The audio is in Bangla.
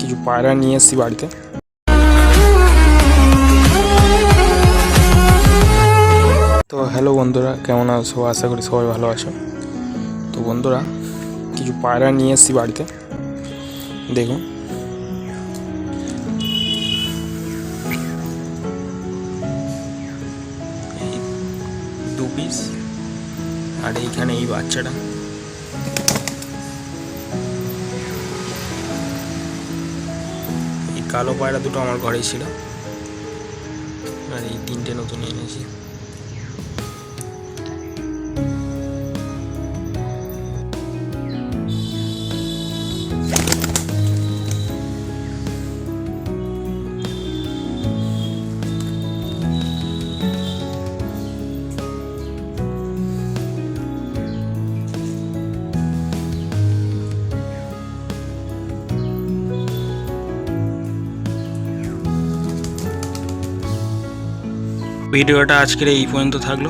কিছু পায়রা নিয়ে এসেছি বাড়িতে। তো হ্যালো বন্ধুরা, কেমন আছো? আশা করি সবাই ভালো আছো। তো বন্ধুরা, কিছু পায়রা নিয়ে এসেছি বাড়িতে। দেখুন, দু পিস, আর এইখানে এই বাচ্চাটা। এই কালো পায়রা দুটো আমার ঘরেই ছিল, আর এই তিনটে নতুন এনেছি। ভিডিওটা আজকের এই পর্যন্ত থাকলো।